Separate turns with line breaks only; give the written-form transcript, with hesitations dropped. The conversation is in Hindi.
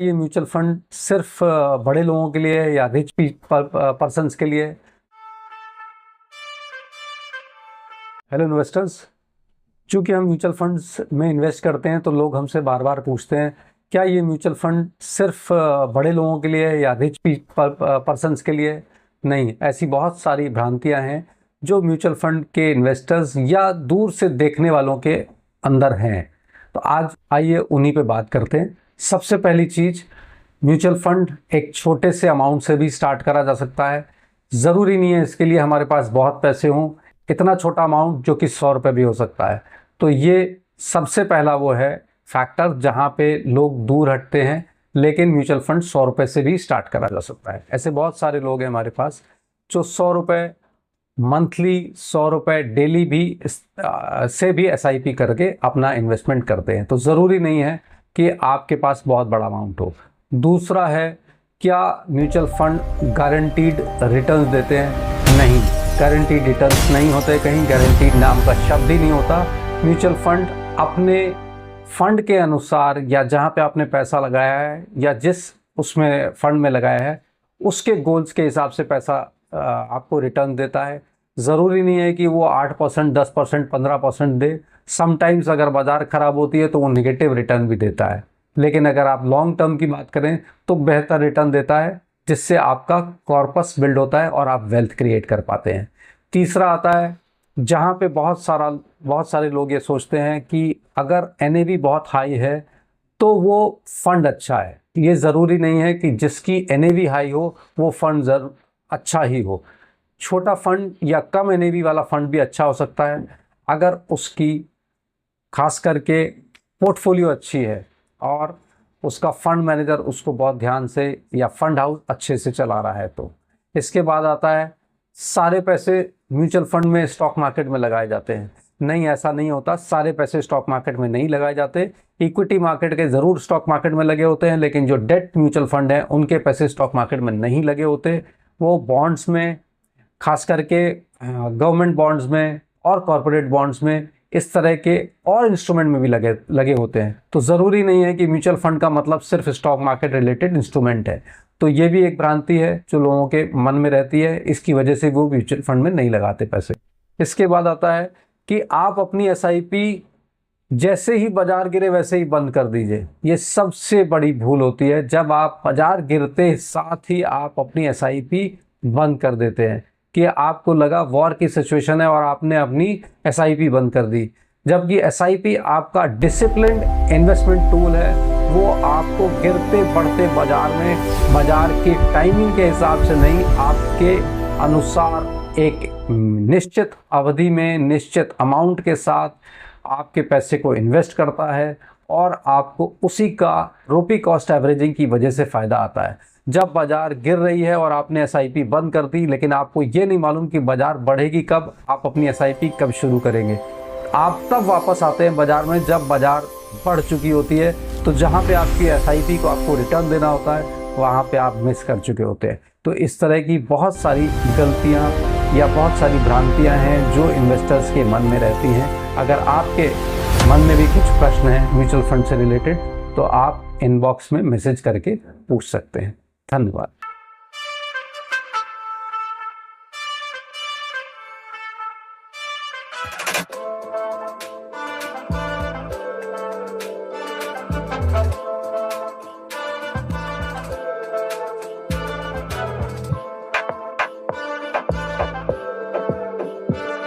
ये म्यूचुअल फंड सिर्फ बड़े लोगों के लिए है या रिच पर्सन्स के लिए? हेलो इन्वेस्टर्स, चूंकि हम म्यूचुअल फंड्स में इन्वेस्ट करते हैं तो लोग हमसे बार बार पूछते हैं क्या ये म्यूचुअल फंड सिर्फ बड़े लोगों के लिए है या रिच पर्सन्स के लिए? नहीं, ऐसी बहुत सारी भ्रांतियां हैं जो म्यूचुअल फंड के इन्वेस्टर्स या दूर से देखने वालों के अंदर हैं। तो आज आइए उन्हीं पे बात करते हैं। सबसे पहली चीज़, म्यूचुअल फंड एक छोटे से अमाउंट से भी स्टार्ट करा जा सकता है। ज़रूरी नहीं है इसके लिए हमारे पास बहुत पैसे हों। इतना छोटा अमाउंट जो कि 100 रुपये भी हो सकता है। तो ये सबसे पहला वो है फैक्टर जहाँ पे लोग दूर हटते हैं, लेकिन म्यूचुअल फंड 100 रुपये से भी स्टार्ट करा जा सकता है। ऐसे बहुत सारे लोग हैं हमारे पास जो 100 रुपये मंथली, 100 रुपये डेली भी से भी SIP करके अपना इन्वेस्टमेंट करते हैं। तो ज़रूरी नहीं है कि आपके पास बहुत बड़ा अमाउंट हो। दूसरा है, क्या म्यूचुअल फंड गारंटीड रिटर्न्स देते हैं? नहीं, गारंटीड रिटर्न्स नहीं होते। कहीं गारंटीड नाम का शब्द ही नहीं होता। म्यूचुअल फंड अपने फंड के अनुसार या जहाँ पे आपने पैसा लगाया है या जिस उसमें फंड में लगाया है उसके गोल्स के हिसाब से पैसा आपको रिटर्न देता है। ज़रूरी नहीं है कि वो 8%, 10%, 15% दे। समटाइम्स अगर बाज़ार ख़राब होती है तो वो नेगेटिव रिटर्न भी देता है, लेकिन अगर आप लॉन्ग टर्म की बात करें तो बेहतर रिटर्न देता है, जिससे आपका कॉर्पस बिल्ड होता है और आप वेल्थ क्रिएट कर पाते हैं। तीसरा आता है जहाँ पे बहुत सारे लोग ये सोचते हैं कि अगर NAV बहुत हाई है तो वो फंड अच्छा है। ये ज़रूरी नहीं है कि जिसकी NAV हाई हो वो फंड अच्छा ही हो। छोटा फंड या कम NAV वाला फंड भी अच्छा हो सकता है अगर उसकी खास करके पोर्टफोलियो अच्छी है और उसका फंड मैनेजर उसको बहुत ध्यान से या फंड हाउस अच्छे से चला रहा है। तो इसके बाद आता है सारे पैसे म्यूचुअल फंड में स्टॉक मार्केट में लगाए जाते हैं। नहीं, ऐसा नहीं होता। सारे पैसे स्टॉक मार्केट में नहीं लगाए जाते। इक्विटी मार्केट के ज़रूर स्टॉक मार्केट में लगे होते हैं, लेकिन जो डेट म्यूचुअल फंड हैं उनके पैसे स्टॉक मार्केट में नहीं लगे होते। वो बॉन्ड्स में, खास करके गवर्नमेंट बॉन्ड्स में और कॉरपोरेट बॉन्ड्स में, इस तरह के और इंस्ट्रूमेंट में भी लगे होते हैं। तो ज़रूरी नहीं है कि म्यूचुअल फंड का मतलब सिर्फ स्टॉक मार्केट रिलेटेड इंस्ट्रूमेंट है। तो ये भी एक भ्रांति है जो लोगों के मन में रहती है। इसकी वजह से वो म्यूचुअल फंड में नहीं लगाते पैसे। इसके बाद आता है कि आप अपनी SIP जैसे ही बाजार गिरे वैसे ही बंद कर दीजिए। ये सबसे बड़ी भूल होती है। जब आप बाजार गिरते साथ ही आप अपनी SIP बंद कर देते हैं कि आपको लगा वॉर की सिचुएशन है और आपने अपनी SIP बंद कर दी, जबकि SIP आपका डिसिप्लिन्ड इन्वेस्टमेंट टूल है। वो आपको गिरते बढ़ते बाजार में बाजार की टाइमिंग के हिसाब से नहीं, आपके अनुसार एक निश्चित अवधि में निश्चित अमाउंट के साथ आपके पैसे को इन्वेस्ट करता है और आपको उसी का रोपी कॉस्ट एवरेजिंग की वजह से फ़ायदा आता है। जब बाजार गिर रही है और आपने SIP बंद कर दी, लेकिन आपको ये नहीं मालूम कि बाजार बढ़ेगी कब, आप अपनी SIP कब शुरू करेंगे। आप तब वापस आते हैं बाजार में जब बाजार बढ़ चुकी होती है। तो जहाँ पे आपकी SIP को आपको रिटर्न देना होता है वहाँ पे आप मिस कर चुके होते हैं। तो इस तरह की बहुत सारी गलतियाँ या बहुत सारी भ्रांतियाँ हैं जो इन्वेस्टर्स के मन में रहती हैं। अगर आपके मन में भी कुछ प्रश्न हैं म्यूचुअल फंड से रिलेटेड तो आप इनबॉक्स में मैसेज करके पूछ सकते हैं। धन्यवाद।